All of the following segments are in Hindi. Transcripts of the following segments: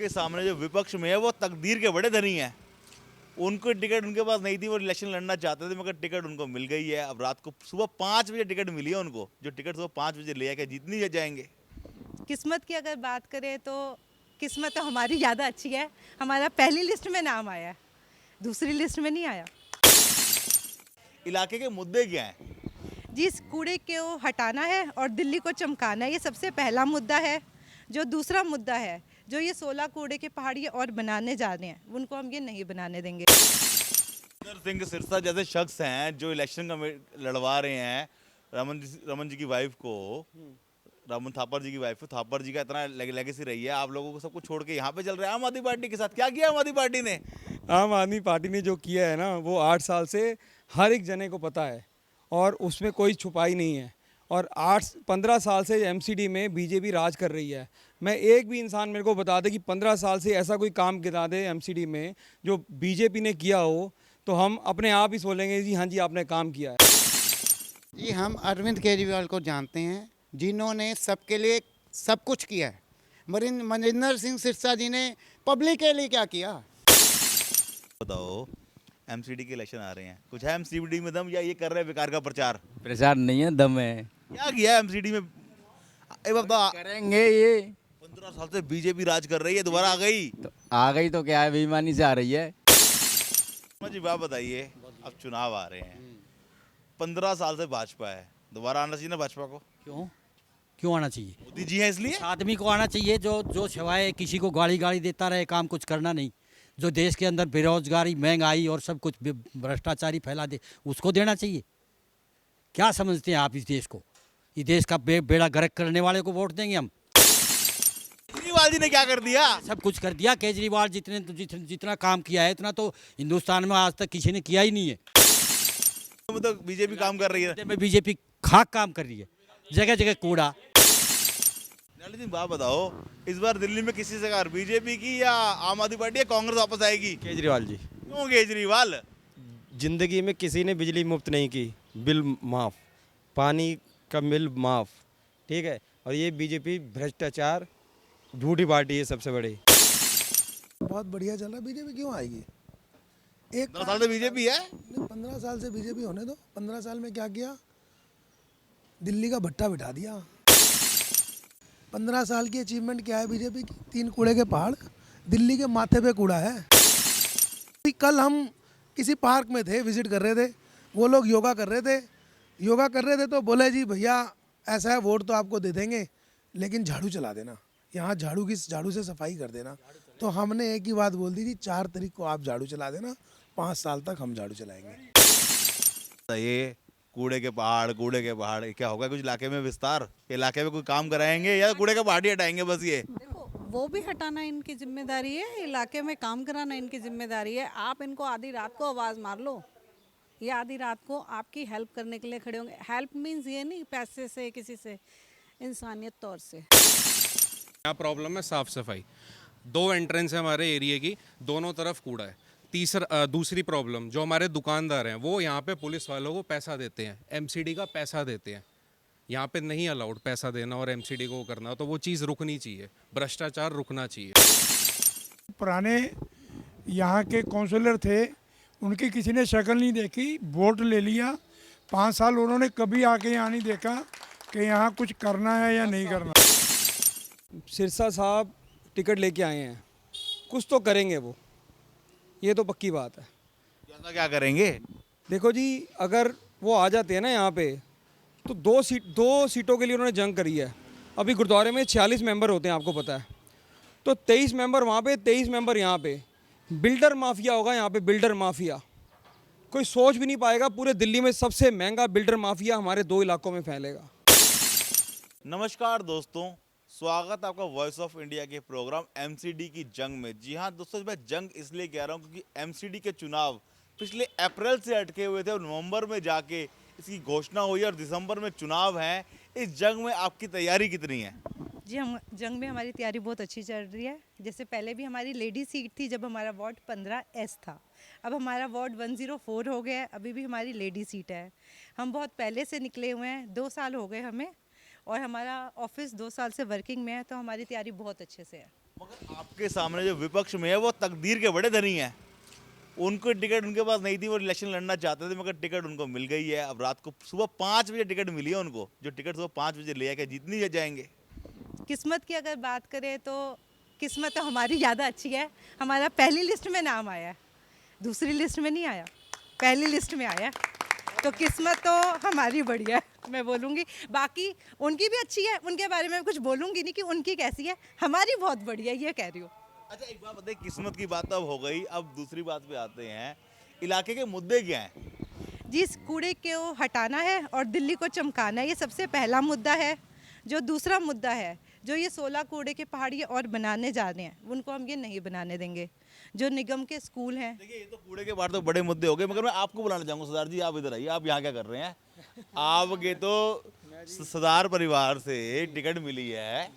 आपके सामने जो विपक्ष में है वो तकदीर के बड़े धनी हैं। उनको टिकट उनके पास नहीं थी, वो इलेक्शन लड़ना चाहते थे, मगर टिकट उनको मिल गई है। अब रात को सुबह 5 बजे टिकट मिली है उनको, जो टिकट सुबह 5 बजे ले आके जीतनी जाएंगे। किस्मत की अगर बात करें तो किस्मत तो हमारी ज़्यादा अच्छी है। हमारा पहली लिस्ट में नाम आया है, दूसरी लिस्ट में नहीं आया। इलाके के मुद्दे क्या हैं? जिस कूड़े को हटाना है और दिल्ली को चमकाना है, ये सबसे पहला मुद्दा है। जो दूसरा मुद्दा है, जो ये 16 कूड़े के पहाड़ ये और बनाने जा रहे हैं, उनको हम ये नहीं बनाने देंगे। रमन सिंह सिरसा जैसे शख्स हैं जो इलेक्शन लड़वा रहे हैं रमन जी की वाइफ को, रमन थापर जी की वाइफ को। थापर जी का इतना लेगेसी रही है, आप लोगों को सब कुछ छोड़ के यहाँ पे चल रहे हैं आम आदमी पार्टी के साथ। क्या किया आम आदमी पार्टी ने? आम आदमी पार्टी ने जो किया है ना, वो 8 साल से हर एक जने को पता है और उसमें कोई छुपाई नहीं है। और 15 साल से एमसीडी में बीजेपी राज कर रही है। मैं एक भी इंसान मेरे को बता दे कि 15 साल से ऐसा कोई काम गिरा दे एमसीडी में जो बीजेपी ने किया हो, तो हम अपने आप ही बोलेंगे जी हाँ जी आपने काम किया है। जी हम अरविंद केजरीवाल को जानते हैं, जिन्होंने सबके लिए सब कुछ किया है। मनिंदर सिंह सिरसा जी ने पब्लिक के लिए क्या किया? बताओ, एमसीडी के इलेक्शन आ रहे हैं, कुछ है एमसीडी में दम या ये कर रहे हैं बेकार का प्रचार? प्रचार नहीं है, दम है। क्या किया है एमसीडी में? एक बात बताओ, करेंगे ये। 15 साल से बीजेपी राज कर रही है, दोबारा आ गई तो आ गई तो क्या है, बेईमानी से आ रही है। जी बात बताइए, अब चुनाव आ रहे हैं, 15 साल से भाजपा है, दोबारा आना चाहिए ना भाजपा को? क्यों आना चाहिए? मोदी जी हैं इसलिए। इस आदमी को आना चाहिए जो सिवाय किसी को गाली देता रहे, काम कुछ करना नहीं। जो देश के अंदर बेरोजगारी, महंगाई और सब कुछ भ्रष्टाचारी फैला दे, उसको देना चाहिए। क्या समझते हैं आप इस देश को? इस देश का बेड़ा गर्क करने वाले को वोट देंगे हम? केजरीवाल जी ने क्या कर दिया? सब कुछ कर दिया केजरीवाल। जितना काम किया है उतना तो हिंदुस्तान में आज तक किसी ने किया ही नहीं है। तो बीजेपी काम कर रही है। में बीजेपी खाक काम कर रही है, जगह जगह कूड़ा। बात बताओ, इस बार दिल्ली में किसी सरकार, बीजेपी की या आम आदमी पार्टी या कांग्रेस वापस आएगी? केजरीवाल जी। क्यों केजरीवाल? जिंदगी में किसी ने बिजली मुफ्त नहीं की, बिल माफ़, पानी का बिल माफ़, ठीक है। और ये बीजेपी भ्रष्टाचार झूठी पार्टी है सबसे बड़ी। बहुत बढ़िया चल रहा, बीजेपी क्यों आएगी? 15 साल से बीजेपी है। नहीं, 15 साल से बीजेपी होने दो। 15 साल में क्या किया? दिल्ली का भट्टा बिठा दिया। 15 साल की अचीवमेंट क्या है बीजेपी की? 3 कूड़े के पहाड़, दिल्ली के माथे पे कूड़ा है। कल हम किसी पार्क में थे, विजिट कर रहे थे, वो लोग योगा कर रहे थे तो बोले जी भैया ऐसा है, वोट तो आपको दे देंगे लेकिन झाड़ू चला देना, यहाँ झाड़ू से सफाई कर देना। तो हमने एक ही बात बोल दी थी, 4 तारीख को आप झाड़ू चला देना, 5 साल तक हम झाड़ू चलाएंगे। ये कूड़े के पहाड़ क्या होगा? कुछ इलाके में विस्तार, इलाके में कोई काम कराएंगे या कूड़े के पहाड़ ही हटाएंगे बस? ये देखो, वो भी हटाना इनकी जिम्मेदारी है, इलाके में काम कराना इनकी जिम्मेदारी है। आप इनको आधी रात को आवाज़ मार लो, ये आधी रात को आपकी हेल्प करने के लिए खड़े होंगे। हेल्प मीन्स ये नहीं पैसे से, किसी से, इंसानियत तौर से। क्या प्रॉब्लम है? साफ़ सफाई। 2 एंट्रेंस है हमारे एरिया की, दोनों तरफ कूड़ा है। दूसरी प्रॉब्लम, जो हमारे दुकानदार हैं वो यहाँ पे पुलिस वालों को पैसा देते हैं, एमसीडी का पैसा देते हैं। यहाँ पे नहीं अलाउड पैसा देना और एमसीडी को करना, तो वो चीज़ रुकनी चाहिए, भ्रष्टाचार रुकना चाहिए। पुराने यहाँ के काउंसलर थे, उनकी किसी ने शक्ल नहीं देखी, वोट ले लिया। 5 साल उन्होंने कभी आके यहाँ नहीं देखा कि यहाँ कुछ करना है या नहीं करना। सिरसा साहब टिकट लेके आए हैं, कुछ तो करेंगे वो, ये तो पक्की बात है। क्या करेंगे? देखो जी, अगर वो आ जाते हैं ना यहाँ पे, तो 2 सीटों के लिए उन्होंने जंग करी है। अभी गुरुद्वारे में 46 मेंबर होते हैं, आपको पता है, तो 23 मेंबर वहाँ पे, 23 मेंबर यहाँ पे। बिल्डर माफिया होगा यहाँ पे, बिल्डर माफिया। कोई सोच भी नहीं पाएगा, पूरे दिल्ली में सबसे महंगा बिल्डर माफिया हमारे 2 इलाकों में फैलेगा। नमस्कार दोस्तों, स्वागत आपका वॉइस ऑफ इंडिया के प्रोग्राम एमसीडी की जंग में। जी हाँ दोस्तों, मैं जंग इसलिए कह रहा हूँ क्योंकि एमसीडी के चुनाव पिछले अप्रैल से अटके हुए थे और नवंबर में जाके इसकी घोषणा हुई और दिसंबर में चुनाव हैं। इस जंग में आपकी तैयारी कितनी है? जी, हम जंग में हमारी तैयारी बहुत अच्छी चल रही है। जैसे पहले भी हमारी लेडी सीट थी जब हमारा वार्ड 15S था, अब हमारा वार्ड 104 हो गया है, अभी भी हमारी लेडी सीट है। हम बहुत पहले से निकले हुए हैं, 2 साल हो गए हमें, और हमारा ऑफिस 2 साल से वर्किंग में है, तो हमारी तैयारी बहुत अच्छे से है। मगर आपके सामने जो विपक्ष में है वो तकदीर के बड़े धनी हैं। उनको टिकट उनके पास नहीं थी, वो इलेक्शन लड़ना चाहते थे, मगर टिकट उनको मिल गई है। अब रात को सुबह 5 बजे टिकट मिली है उनको, जो टिकट सुबह 5 बजे ले आके जीतनी जाएंगे। किस्मत की अगर बात करें तो किस्मत तो हमारी ज़्यादा अच्छी है। हमारा पहली लिस्ट में नाम आया है, दूसरी लिस्ट में नहीं आया, पहली लिस्ट में आया। तो किस्मत तो हमारी बढ़िया है, मैं बोलूँगी। बाकी उनकी भी अच्छी है, उनके बारे में कुछ बोलूँगी नहीं कि उनकी कैसी है, हमारी बहुत बढ़िया है, ये कह रही हूँ। अच्छा, एक बात बताइए, किस्मत की बात अब हो गई, अब दूसरी बात पे आते हैं। इलाके के मुद्दे क्या हैं? जिस कूड़े को हटाना है और दिल्ली को चमकाना है, ये सबसे पहला मुद्दा है। जो दूसरा मुद्दा है, जो ये 16 कूड़े के पहाड़ ये और बनाने जा रहे हैं, उनको हम ये नहीं बनाने देंगे। जो निगम के स्कूल हैं, देखिए, ये तो कूड़े के बाहर तो बड़े मुद्दे हो गए, मगर मैं आपको बुलाना चाहूँगा। सरदार जी, आप इधर आइए। आप यहाँ क्या कर रहे हैं? आपके तो सरदार परिवार से टिकट मिली है,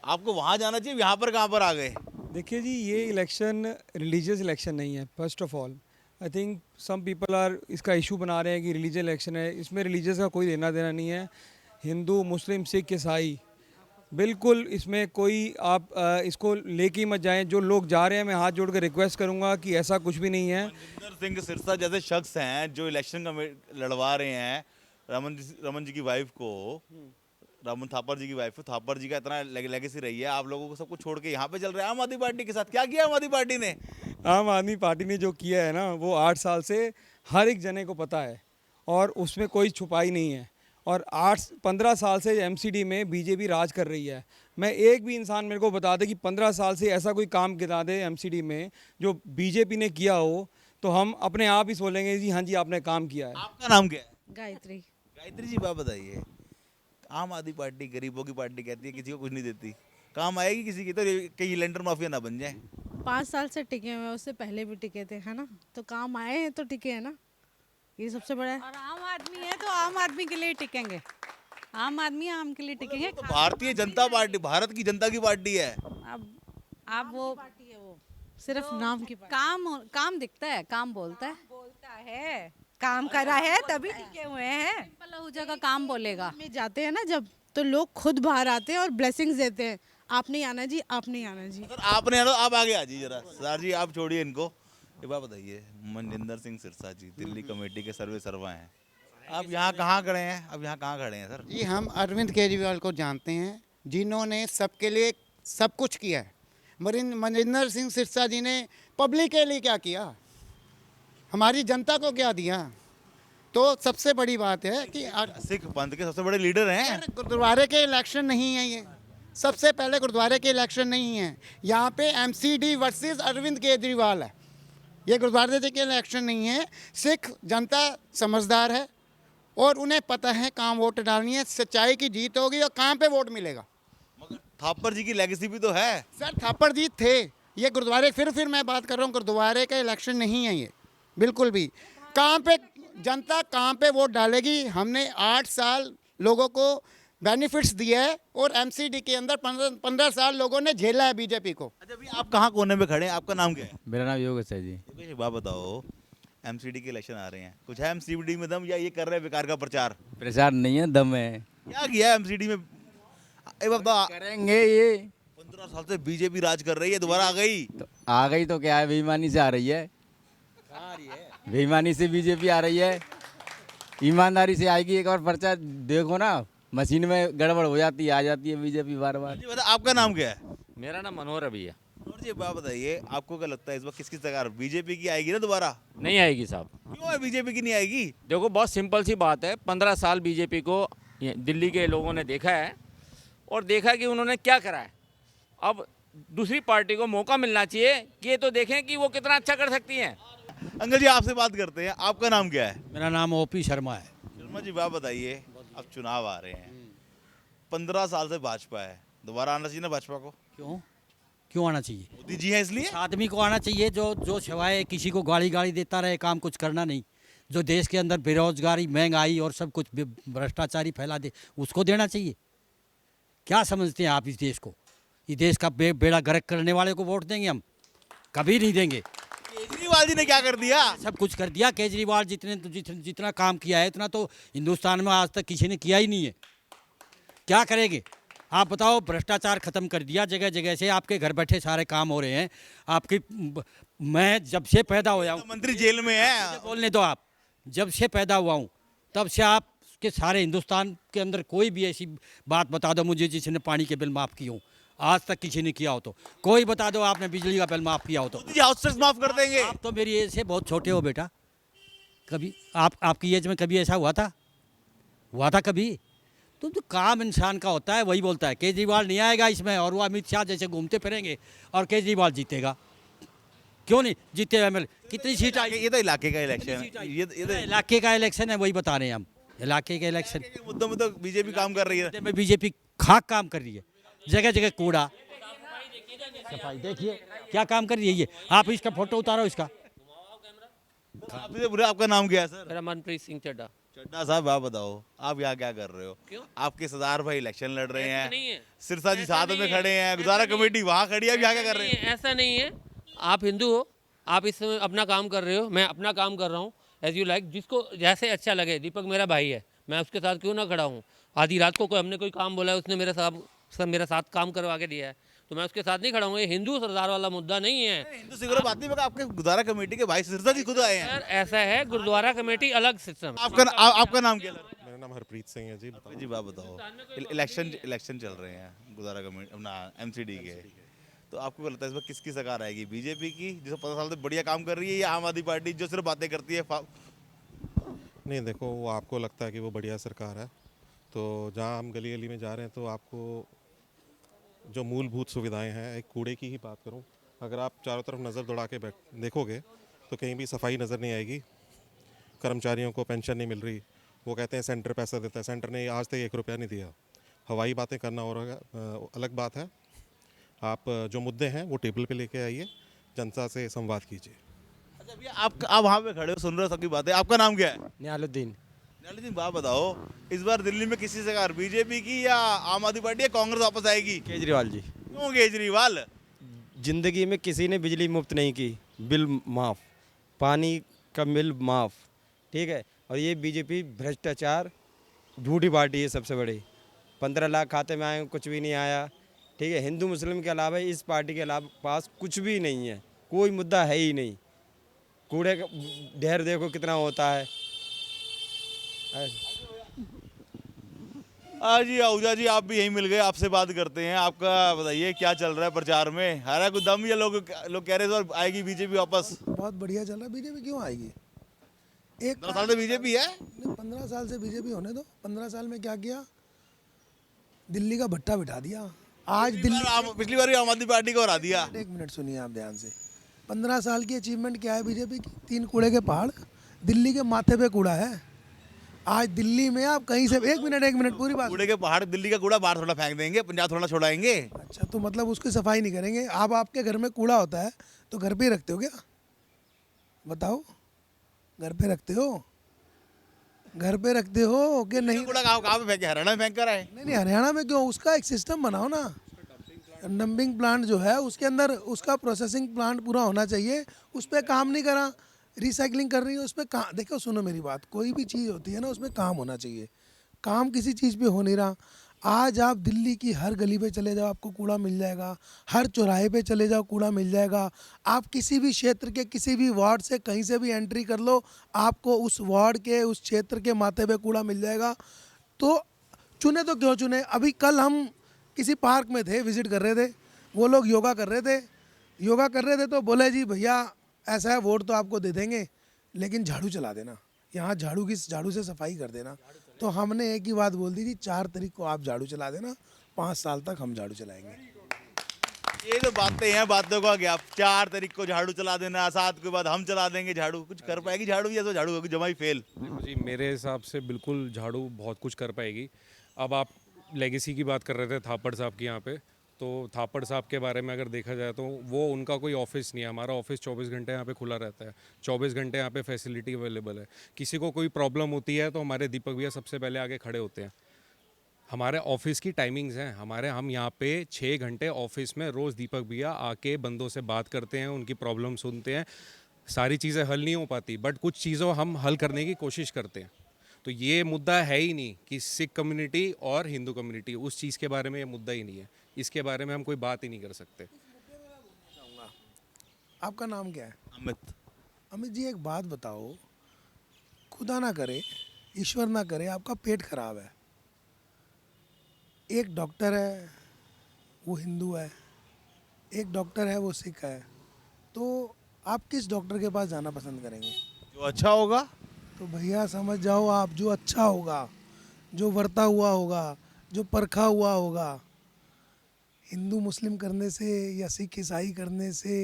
आपको वहाँ जाना चाहिए, यहाँ पर कहाँ पर आ गए? देखिए जी, ये इलेक्शन रिलीजियस इलेक्शन नहीं है। First of all I think some people are इसका इशू बना रहे हैं कि रिलीजियस इलेक्शन है। इसमें रिलीजियस का कोई लेना देना नहीं है। हिंदू, मुस्लिम, सिख, ईसाई, बिल्कुल इसमें कोई आप इसको लेके ही मत जाएं। जो लोग जा रहे हैं, मैं हाथ जोड़ कर रिक्वेस्ट करूंगा कि ऐसा कुछ भी नहीं है। मनजिंदर सिंह सिरसा जैसे शख्स हैं जो इलेक्शन लड़वा रहे हैं रमन जी की वाइफ को, रामन थापर जी की वाइफ को। थापर जी का इतना लेगेसी रही है, आप लोगों को सब कुछ छोड़ के यहाँ पे चल रहे हैं आम आदमी पार्टी के साथ। क्या किया आम आदमी पार्टी ने? आम आदमी पार्टी ने जो किया है ना, वो 8 साल से हर एक जने को पता है और उसमें कोई छुपाई नहीं है। और 15 साल से एमसीडी में बीजेपी राज कर रही है। मैं एक भी इंसान मेरे को बता दे कि 15 साल से ऐसा कोई काम गिना दे एमसीडी में जो बीजेपी ने किया हो, तो हम अपने आप ही सोचेंगे जी हाँ जी आपने काम किया है। आपका नाम क्या है? गायत्री। गायत्री जी, बात बताइए। आम आदमी पार्टी गरीबों की पार्टी कहती है, किसी को कुछ नहीं देती। काम आएगी किसी की तो कहीं लेंडर माफिया ना बन जाए। 5 साल से टिके हुए, उससे पहले भी टिके थे, है ना? तो काम आए हैं तो टिके हैं ना, ये सबसे बड़ा है। और आम आदमी है तो आम आदमी के लिए टिकेंगे, आम आदमी आम के लिए टिकेंगे। तो भारतीय जनता पार्टी भारत की जनता की पार्टी है। अब वो पार्टी है, वो सिर्फ नाम की पार्टी। काम दिखता है, काम बोलता है, काम करा है तभी टिके हुए हैं। सिंपल आहूजा का काम बोलेगा। में जाते हैं ना जब, तो लोग खुद बाहर आते हैं और ब्लेसिंग्स देते हैं, आप नहीं आना जी, आप नहीं आना जी। सर, आपने आना, आप आगे आ जी जरा। सरदार जी, आप छोड़िए इनको। एक बात बताइए, मनजिंदर सिंह सिरसा जी दिल्ली कमेटी के सर्वा हैं, आप यहाँ कहाँ खड़े हैं? अब यहाँ कहाँ खड़े हैं सर? जी, हम अरविंद केजरीवाल को जानते हैं, जिन्होंने सबके लिए सब कुछ किया है। मनजिंदर सिंह सिरसा जी ने पब्लिक के लिए क्या किया, हमारी जनता को क्या दिया। तो सबसे बड़ी बात है कि सिख पंथ के सबसे बड़े लीडर हैं। गुरुद्वारे के इलेक्शन नहीं है ये, सबसे पहले गुरुद्वारे के इलेक्शन नहीं है, यहाँ पे एमसीडी वर्सेस अरविंद केजरीवाल है। ये गुरुद्वारे के इलेक्शन नहीं है। सिख जनता समझदार है और उन्हें पता है कहाँ वोट डालनी है, सच्चाई की जीत होगी और कहाँ पे वोट मिलेगा। मगर थापर जी की लेगेसी भी तो है। सर, थापर जी थे, ये गुरुद्वारे, फिर मैं बात कर रहा हूँ, गुरुद्वारे का इलेक्शन नहीं है ये, बिल्कुल भी। कहाँ पे जनता कहाँ पे वोट डालेगी? हमने 8 साल लोगों को बेनिफिट्स दिया है और एमसीडी के अंदर 15 साल लोगों ने झेला है बीजेपी को। अच्छा भाई, आप कहाँ कोने में खड़े हैं? आपका नाम क्या है? मेरा नाम योगेश है जी। एक बात बताओ, एमसीडी के इलेक्शन आ रहे हैं, कुछ है एमसीडी में दम या ये कर रहे हैं बेकार का प्रचार? प्रचार नहीं है, दम है। क्या किया है एमसीडी में? एक बात बताओ। करेंगे ये। 15 साल से बीजेपी राज कर रही है, दोबारा आ गई तो आ गई तो क्या है, बेईमानी से आ रही है। बेईमानी से बीजेपी आ रही है, ईमानदारी से आएगी। एक बार पर्चा देखो ना, मशीन में गड़बड़ हो जाती है, आ जाती है बीजेपी बार बार। आपका नाम क्या है? मेरा नाम मनोहर है भैया। मनोहर जी, बात बताइए, आपको क्या लगता है इस बार किसकी सरकार? बीजेपी की आएगी ना दोबारा? नहीं आएगी साहब। क्यों है बीजेपी की नहीं आएगी? देखो, बहुत सिंपल सी बात है। 15 साल बीजेपी को दिल्ली के लोगों ने देखा है और देखा कि उन्होंने क्या करा है। अब दूसरी पार्टी को मौका मिलना चाहिए कि ये तो देखें कि वो कितना अच्छा कर सकती हैं। अंकल जी, आपसे बात करते हैं। आपका नाम क्या है? मेरा नाम ओपी शर्मा है। शर्मा जी, बात बताइए, अब चुनाव आ रहे हैं, 15 साल से भाजपा है, दोबारा आना चाहिए ना भाजपा को? क्यों आना चाहिए? मोदी जी हैं इसलिए। इस आदमी को आना चाहिए जो सिवाय किसी को गाड़ी देता रहे, काम कुछ करना नहीं, जो देश के अंदर बेरोजगारी, महंगाई और सब कुछ भ्रष्टाचारी फैला दे, उसको देना चाहिए। क्या समझते हैं आप इस देश को? इस देश का बेड़ा गर्क करने वाले को वोट देंगे हम? कभी नहीं देंगे। केजरीवाल जी ने क्या कर दिया? सब कुछ कर दिया। केजरीवाल जितना काम किया है, इतना तो हिंदुस्तान में आज तक किसी ने किया ही नहीं है। क्या करेंगे? आप बताओ, भ्रष्टाचार खत्म कर दिया जगह जगह से, आपके घर बैठे सारे काम हो रहे हैं आपकी। मैं जब से पैदा हुआ हूँ, मंत्री जेल में है। मुझे बोलने दो आप, जब से पैदा हुआ हूँ तब से आप के सारे हिंदुस्तान के अंदर कोई भी ऐसी बात बता दो मुझे जिसने पानी के बिल माफ़ किए हो, आज तक किसी ने किया हो तो कोई बता दो आपने बिजली का बिल माफ़ किया हो तो। जी हाउस टैक्स माफ कर देंगे। आप तो मेरी एज से बहुत छोटे हो बेटा, कभी आपकी एज में कभी ऐसा हुआ था कभी? तुम तो काम इंसान का होता है, वही बोलता है। केजरीवाल नहीं आएगा इसमें, और वो अमित शाह जैसे घूमते फिरेंगे और केजरीवाल जीतेगा। क्यों नहीं जीते? एमएल कितनी सीट आई? ये तो इलाके का इलेक्शन है। ये तो इलाके का इलेक्शन है, वही बता रहे हैं हम। इलाके के इलेक्शन मुद्दों में तो बीजेपी काम कर रही है। में बीजेपी खाक काम कर रही है, जगह जगह कूड़ा सफाई। देखिए क्या काम कर रही है ये। आप इसका फोटो उतारो इसका। आपका नाम क्या है सर? मेरा मनप्रीत सिंह चड्डा। चड्डा साहब, आप बताओ आप यहाँ क्या कर रहे हो? क्यों? आपके सरदार भाई इलेक्शन लड़ रहे ऐसा नहीं हैं, है। सिरसा जी ऐसा साथ नहीं में है। खड़े हैं, ऐसा गुजारा नहीं है। कमेटी वहाँ खड़ी है, अब यहाँ क्या कर रहे हैं? ऐसा नहीं है। आप हिंदू हो, आप इस समय अपना काम कर रहे हो, मैं अपना काम कर रहा हूँ। एज यू लाइक, जिसको जैसे अच्छा लगे। दीपक मेरा भाई है, मैं उसके साथ क्यों ना खड़ा हूँ? आधी रात को कोई हमने कोई काम बोला है, उसने मेरे साथ काम करवा के दिया है, तो मैं उसके साथ नहीं खड़ा हूँ। ये हिंदू सरदार वाला मुद्दा नहीं है। हिंदू सिख बात नहीं, मगर आपके गुजारा कमेटी के भाई सिरसा जी खुद आए हैं। सर ऐसा है, गुरुद्वारा कमेटी अलग सिस्टम है। आपका नाम क्या है? मेरा नाम हरप्रीत सिंह है जी। जी बात बताओ, इलेक्शन चल रहे हैं गुजारा कमेटी अपना एमसीडी के, तो आपको क्या लगता है इस बार किसकी सरकार आएगी? बीजेपी की जो 15 साल से बढ़िया काम कर रही है, या आम आदमी पार्टी जो सिर्फ बातें करती है? नहीं देखो, वो आपको लगता है कि वो बढ़िया सरकार है, तो जहाँ हम गली गली में जा रहे हैं तो आपको जो मूलभूत सुविधाएं हैं, एक कूड़े की ही बात करूं, अगर आप चारों तरफ नज़र दौड़ा के देखोगे तो कहीं भी सफाई नज़र नहीं आएगी। कर्मचारियों को पेंशन नहीं मिल रही, वो कहते हैं सेंटर पैसा देता है, सेंटर ने आज तक 1 रुपया नहीं दिया। हवाई बातें करना और अलग बात है। आप जो मुद्दे हैं वो टेबल पे लेके आइए, जनता से संवाद कीजिए। अच्छा भैया, आप वहाँ पे खड़े हो, सुन रहे हो सबकी बातें, आपका नाम क्या है? न्यालुद्दीन। न्यालुद्दीन, बात बताओ, इस बार दिल्ली में किसी सरकार, बीजेपी की या आम आदमी पार्टी या कांग्रेस वापस आएगी? केजरीवाल जी। क्यों केजरीवाल? ज़िंदगी में किसी ने बिजली मुफ्त नहीं की, बिल माफ़, पानी का बिल माफ़, ठीक है। और ये बीजेपी भ्रष्टाचार झूठी पार्टी है सबसे बड़ी। 15 लाख खाते में आए, कुछ भी नहीं आया, ठीक है। हिंदू मुस्लिम के अलावा इस पार्टी के अलावा पास कुछ भी नहीं है, कोई मुद्दा है ही नहीं। कूड़े का ढेर देखो कितना होता है। जी आहूजा जी, आप भी यहीं मिल गए, आपसे बात करते हैं। आपका बताइए क्या चल रहा है प्रचार में? हरा कुछ दम, या लोग कह रहे हैं आएगी बीजेपी वापस? बहुत बढ़िया चल रहा है। बीजेपी क्यों आएगी? 15 साल से बीजेपी है। नहीं, 15 साल से बीजेपी होने दो। 15 साल में क्या किया? दिल्ली का भट्टा बिठा दिया। आज पिछली बार भी आम आदमी पार्टी को हरा दिया। एक मिनट सुनिए आप ध्यान से। 15 साल की अचीवमेंट क्या है बीजेपी की? 3 कूड़े के पहाड़। दिल्ली के माथे पे कूड़ा है। आज दिल्ली में आप कहीं से, एक मिनट पूरी बात। कूड़े के पहाड़, दिल्ली का कूड़ा बाहर थोड़ा फेंक देंगे, पंजाब थोड़ा छोड़ाएंगे। अच्छा, तो मतलब उसकी सफाई नहीं करेंगे? आपके घर में कूड़ा होता है तो घर पे ही रखते हो क्या? बताओ, घर पे रखते हो? घर पे रखते हो कि नहीं? कूड़ा कहाँ पे फेंके? हरियाणा में फेंक कर आए? नहीं, हरियाणा में क्यों? उसका एक सिस्टम बनाओ ना। डंपिंग प्लांट जो है उसके अंदर उसका प्रोसेसिंग प्लांट पूरा होना चाहिए। उस पर काम नहीं करा, रिसाइकलिंग कर रही है उस पर काम। देखो सुनो मेरी बात, कोई भी चीज़ होती है ना उसमें काम होना चाहिए। काम किसी चीज़ पे हो नहीं रहा। आज आप दिल्ली की हर गली पे चले जाओ, आपको कूड़ा मिल जाएगा। हर चौराहे पे चले जाओ, कूड़ा मिल जाएगा। आप किसी भी क्षेत्र के किसी भी वार्ड से कहीं से भी एंट्री कर लो, आपको उस वार्ड के उस क्षेत्र के माथे पे कूड़ा मिल जाएगा। तो चुने तो क्यों चुने? अभी कल हम किसी पार्क में थे, विजिट कर रहे थे, वो लोग योगा कर रहे थे तो बोले जी भैया ऐसा है, वोट तो आपको दे देंगे लेकिन झाड़ू चला देना, यहाँ झाड़ू से सफाई कर देना। तो हमने एक ही बात बोल दी थी, 4 तारीख को आप झाड़ू चला देना, 5 साल तक हम झाड़ू चलाएंगे। ये तो बातें हैं, बातों का क्या? 4 तारीख को झाड़ू चला देना, 7 के बाद हम चला देंगे झाड़ू। कुछ कर पाएगी झाड़ू, या तो झाड़ू होगी जमा ही फेल? देखो जी, मेरे हिसाब से बिल्कुल झाड़ू बहुत कुछ कर पाएगी। अब आप लेगेसी की बात कर रहे थे थापड़ साहब की यहाँ पे, तो थापड़ साहब के बारे में अगर देखा जाए तो वो उनका कोई ऑफिस नहीं है। हमारा ऑफिस 24 घंटे यहाँ पे खुला रहता है, 24 घंटे यहाँ पे फैसिलिटी अवेलेबल है। किसी को कोई प्रॉब्लम होती है तो हमारे दीपक भैया सबसे पहले आगे खड़े होते हैं। हमारे ऑफिस की टाइमिंग्स हैं, हम यहाँ पे 6 घंटे ऑफिस में रोज़ दीपक भैया आके बंदों से बात करते हैं, उनकी प्रॉब्लम सुनते हैं। सारी चीज़ें हल नहीं हो पाती, बट कुछ चीज़ों हम हल करने की कोशिश करते हैं। तो ये मुद्दा है ही नहीं कि सिख कम्युनिटी और हिंदू कम्युनिटी, उस चीज़ के बारे में ये मुद्दा ही नहीं है, इसके बारे में हम कोई बात ही नहीं कर सकते। आपका नाम क्या है? अमित। अमित जी, एक बात बताओ, खुदा ना करे, ईश्वर ना करे, आपका पेट खराब है, एक डॉक्टर है वो हिंदू है, एक डॉक्टर है वो सिख है, तो आप किस डॉक्टर के पास जाना पसंद करेंगे? जो अच्छा होगा। तो भैया समझ जाओ आप, जो अच्छा होगा, जो वर्ता हुआ होगा, जो परखा हुआ होगा। हिंदू मुस्लिम करने से या सिख ईसाई करने से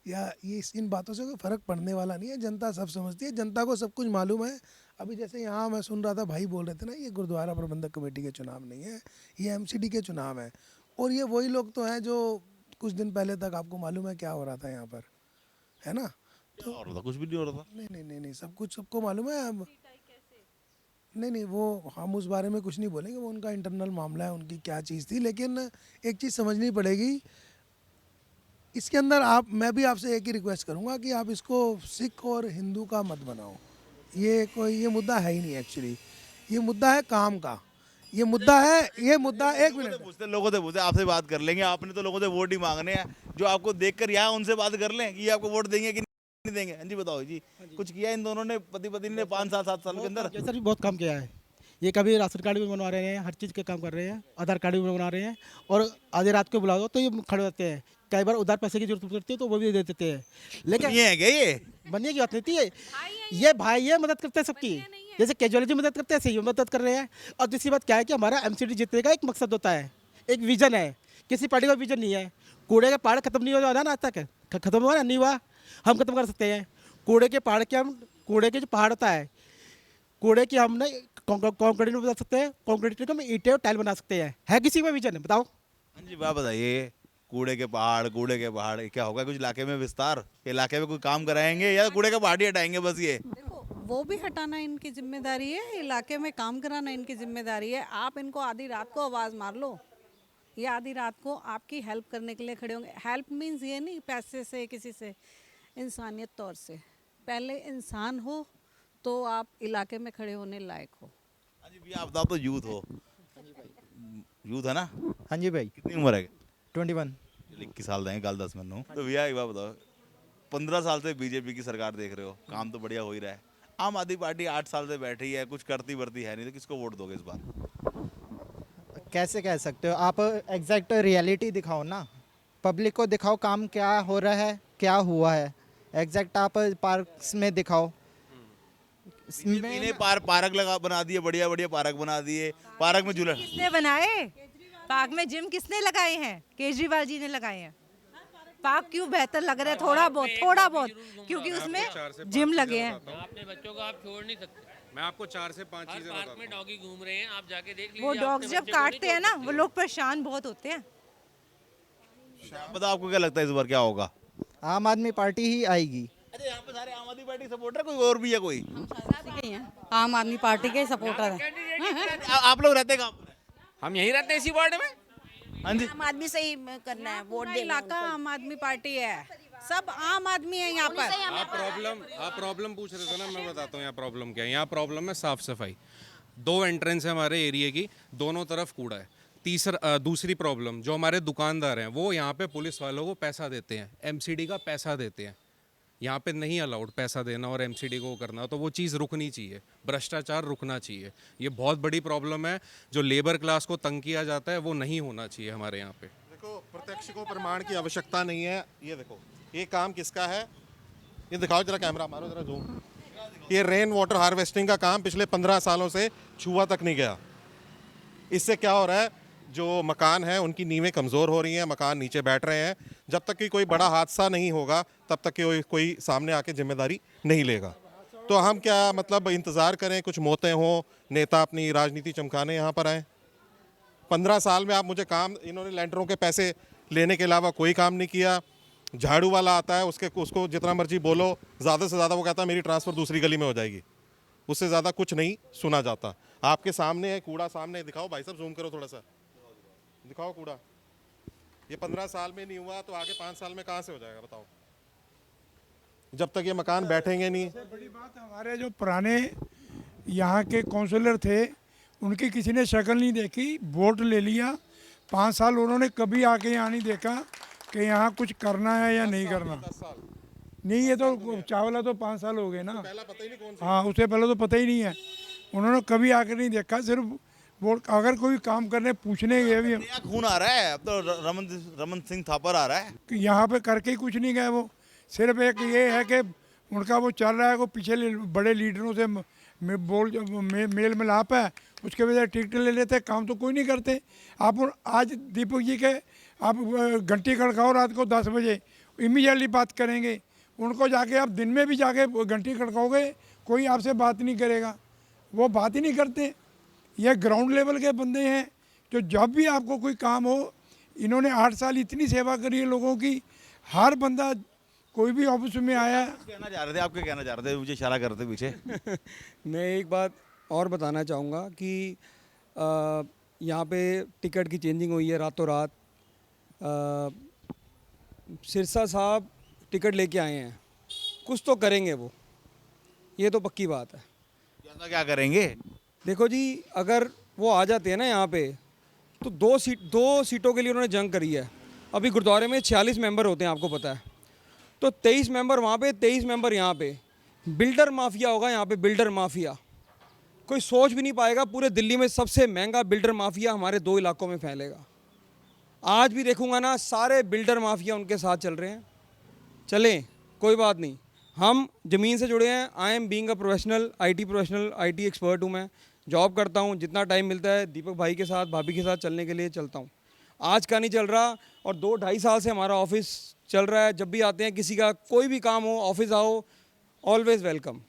या ये इन बातों से कोई फ़र्क पड़ने वाला नहीं है। जनता सब समझती है, जनता को सब कुछ मालूम है। अभी जैसे यहाँ मैं सुन रहा था, भाई बोल रहे थे ना, ये गुरुद्वारा प्रबंधक कमेटी के चुनाव नहीं है, ये एमसीडी के चुनाव है। और ये वही लोग तो हैं जो कुछ दिन पहले तक आपको मालूम है क्या हो रहा था यहाँ पर, है ना? तो हो रहा था, कुछ भी नहीं हो रहा था। नहीं, सब कुछ सबको मालूम है। अब नहीं, वो हम उस बारे में कुछ नहीं बोलेंगे, वो उनका इंटरनल मामला है, उनकी क्या चीज़ थी। लेकिन एक चीज़ समझनी पड़ेगी इसके अंदर। मैं भी आपसे एक ही रिक्वेस्ट करूंगा कि आप इसको सिख और हिंदू का मत बनाओ। ये मुद्दा है ही नहीं एक्चुअली, ये मुद्दा है काम का। ये मुद्दा एक मिनट, लोगों से पूछते, आपसे बात कर लेंगे। आपने तो लोगों से वोट ही मांगने हैं, जो आपको देखकर यहाँ उनसे बात कर लें कि ये आपको वोट देंगे कि नहीं देंगे। हाँ जी बताओ जी, कुछ किया इन दोनों ने, पति पत्नी ने 5 साल 7 साल के अंदर? सर भी बहुत काम किया है। ये कभी राशन कार्ड भी बनवा रहे हैं, हर चीज़ के काम कर रहे हैं, आधार कार्ड भी बनवा रहे हैं। और आधी रात को बुला दो तो ये खड़े होते हैं। कई बार उधार पैसे की जरूरत पड़ती है तो वो भी दे देते हैं। लेकिन ये है क्या? ये बनने की बात नहीं थी। ये भाई ये मदद करते हैं सबकी, जैसे कैजुअलिटी मदद करते हैं, ऐसे ही मदद कर रहे हैं। और दूसरी बात क्या है कि हमारा एमसीडी जीतने का एक मकसद होता है, एक विजन है। किसी पार्टी का विजन नहीं है। कूड़े का पहाड़ खत्म नहीं हुआ ना आज तक, खत्म हुआ ना, नहीं हुआ, हम खत्म कर सकते हैं। कूड़े के पहाड़ के, हम कूड़े के जो पहाड़ होता है, कूड़े की हमने कंक्रीट बना सकते हैं, कंक्रीट को हम ईंटें और टाइल बना सकते हैं। है किसी का विजन? बताओ। हाँ जी बात बताइए। कूड़े के पहाड़ क्या होगा? कुछ इलाके में विस्तार, इलाके में कोई काम कराएंगे या कूड़े का पहाड़ ही हटाएंगे बस? ये देखो, वो भी हटाना इनकी जिम्मेदारी है, इलाके में काम कराना इनकी जिम्मेदारी है। आप इनको आधी रात को आवाज़ मार लो, ये आधी रात को आपकी हेल्प करने के लिए खड़े होंगे। हेल्प मीन्स ये नहीं पैसे से, किसी से, इंसानियत तौर से। पहले इंसान हो तो आप इलाके में खड़े होने लायक हो। हाँ जी भैया, आप बताओ तो यूथ हो, यूथ है ना? हाँ जी भाई। कितनी उम्र है? 21। 21 साल देंगे, कल 10 में। तो भैया एक बात बताओ, 15 साल से बीजेपी की सरकार देख रहे हो, काम तो बढ़िया हो ही रहा है। आम आदमी पार्टी 8 साल से बैठी है, कुछ करती बरती है नहीं, तो किसको वोट दोगे इस बार? कैसे कह सकते हो आप? एग्जैक्ट रियलिटी दिखाओ ना, पब्लिक को दिखाओ काम क्या हो रहा है, क्या हुआ है। एग्जैक्ट आप पार्क्स में दिखाओ। इन्हें पार्क बना दिए, बढ़िया बढ़िया पार्क बना दिए। पार्क में झूला किसने बनाए? पार्क में जिम किसने लगाए हैं? केजरीवाल जी ने लगाए हैं। पार्क क्यों बेहतर लग रहा है? थोड़ा बहुत क्योंकि उसमें जिम लगे हैं। अपने बच्चों को आप छोड़ नहीं सकते। मैं आपको 4 से 5 चीजें बताता पार्क में डॉगी घूम रहे हैं, आप जाके देख लीजिए। वो डॉग्स जब काटते हैं ना, वो लोग परेशान बहुत होते हैं। बताओ आपको क्या लगता है इस बार क्या होगा? आम आदमी पार्टी ही आएगी। अरे यहाँ पे सारे आम आदमी पार्टी सपोर्टर, कोई और भी है? कोई आम आदमी पार्टी के सपोर्टर हैं। आप लोग रहते कहाँ पर? हम यहीं रहते हैं इसी वार्ड में। हाँ जी, आम आदमी से ही करना है वोट देना। इलाका आम आदमी पार्टी है, सब आम आदमी है यहाँ पर। आप प्रॉब्लम पूछ रहे थे ना, मैं बताता हूँ यहाँ प्रॉब्लम क्या है। यहाँ प्रॉब्लम है साफ सफाई। 2 एंट्रेंस है हमारे एरिया की, दोनों तरफ कूड़ा है। दूसरी प्रॉब्लम, जो हमारे दुकानदार हैं वो यहाँ पे पुलिस वालों को पैसा देते हैं, एमसीडी का पैसा देते हैं। यहाँ पे नहीं अलाउड पैसा देना और एमसीडी को करना, तो वो चीज़ रुकनी चाहिए, भ्रष्टाचार रुकना चाहिए। ये बहुत बड़ी प्रॉब्लम है, जो लेबर क्लास को तंग किया जाता है वो नहीं होना चाहिए हमारे यहाँ पे। देखो, प्रत्यक्ष को प्रमाण की आवश्यकता नहीं है। ये देखो, ये काम किसका है, ये दिखाओ जरा, कैमरा मारो जरा जूम। ये रेन वाटर हार्वेस्टिंग का काम पिछले 15 सालों से छुआ तक नहीं गया। इससे क्या हो रहा है, जो मकान है उनकी नींवें कमज़ोर हो रही हैं, मकान नीचे बैठ रहे हैं। जब तक कि कोई बड़ा हादसा नहीं होगा तब तक कि कोई सामने आके जिम्मेदारी नहीं लेगा। तो हम क्या मतलब इंतज़ार करें कुछ मौतें हों, नेता अपनी राजनीति चमकाने यहाँ पर आए? 15 साल में आप मुझे काम, इन्होंने लेंटरों के पैसे लेने के अलावा कोई काम नहीं किया। झाड़ू वाला आता है, उसको जितना मर्जी बोलो, ज़्यादा से ज़्यादा वो कहता है मेरी ट्रांसफ़र दूसरी गली में हो जाएगी। उससे ज़्यादा कुछ नहीं सुना जाता। आपके सामने है कूड़ा, सामने दिखाओ भाई साहब, जूम करो थोड़ा सा, दिखाओ कूड़ा। ये 15 साल में नहीं हुआ तो आगे 5 साल में कहाँ से हो जाएगा बताओ, जब तक ये मकान बैठेंगे नहीं। बड़ी बात हमारे जो पुराने यहाँ के काउंसलर थे, उनकी किसी ने शक्ल नहीं देखी, वोट ले लिया। 5 साल उन्होंने कभी आके यहाँ नहीं देखा कि यहाँ कुछ करना है या नहीं करना। नहीं, ये तो चावला तो 5 साल हो गए ना। हाँ, उससे पहले तो पता ही नहीं है। उन्होंने कभी आकर नहीं देखा, सिर्फ वोट अगर कोई काम करने पूछने गए भी नया खून आ रहा है अब तो, रमन सिंह थापर आ रहा है। कि यहाँ पे करके ही कुछ नहीं गए वो। सिर्फ एक ये है कि उनका वो चल रहा है, वो पिछले बड़े लीडरों से मेल मिलाप है, उसके वजह टिकट ले लेते, काम तो कोई नहीं करते। आप आज दीपक जी के आप घंटी खड़काओ रात को 10 बजे, इमीडिएटली बात करेंगे। उनको जाके आप दिन में भी जाके घंटी खड़काओगे, कोई आपसे बात नहीं करेगा, वो बात ही नहीं करते। ये ग्राउंड लेवल के बंदे हैं जो जब भी आपको कोई काम हो, इन्होंने 8 साल इतनी सेवा करी है लोगों की। हर बंदा कोई भी ऑफिस में आया। कहना चाह रहे थे, आपके कहना चाह रहे थे, मुझे इशारा कर रहे थे पीछे। मैं एक बात और बताना चाहूँगा कि यहाँ पे टिकट की चेंजिंग हुई है रातों रात। सिरसा साहब टिकट लेके आए हैं, कुछ तो करेंगे वो, ये तो पक्की बात है। क्या करेंगे? देखो जी, अगर वो आ जाते हैं ना यहाँ पे, तो 2 सीटों के लिए उन्होंने जंग करी है। अभी गुरुद्वारे में 46 मेंबर होते हैं, आपको पता है, तो 23 मेंबर वहाँ पे, 23 मेंबर यहाँ पे। बिल्डर माफिया होगा यहाँ पे, बिल्डर माफिया। कोई सोच भी नहीं पाएगा, पूरे दिल्ली में सबसे महंगा बिल्डर माफिया हमारे 2 इलाकों में फैलेगा। आज भी देखूंगा ना, सारे बिल्डर माफिया उनके साथ चल रहे हैं। चलें, कोई बात नहीं, हम ज़मीन से जुड़े हैं। I am being a professional, IT expert हूँ मैं, जॉब करता हूँ। जितना टाइम मिलता है दीपक भाई के साथ, भाभी के साथ चलने के लिए चलता हूँ। आज का नहीं चल रहा, और 2-2.5 साल से हमारा ऑफिस चल रहा है। जब भी आते हैं, किसी का कोई भी काम हो, ऑफिस आओ, ऑलवेज़ वेलकम।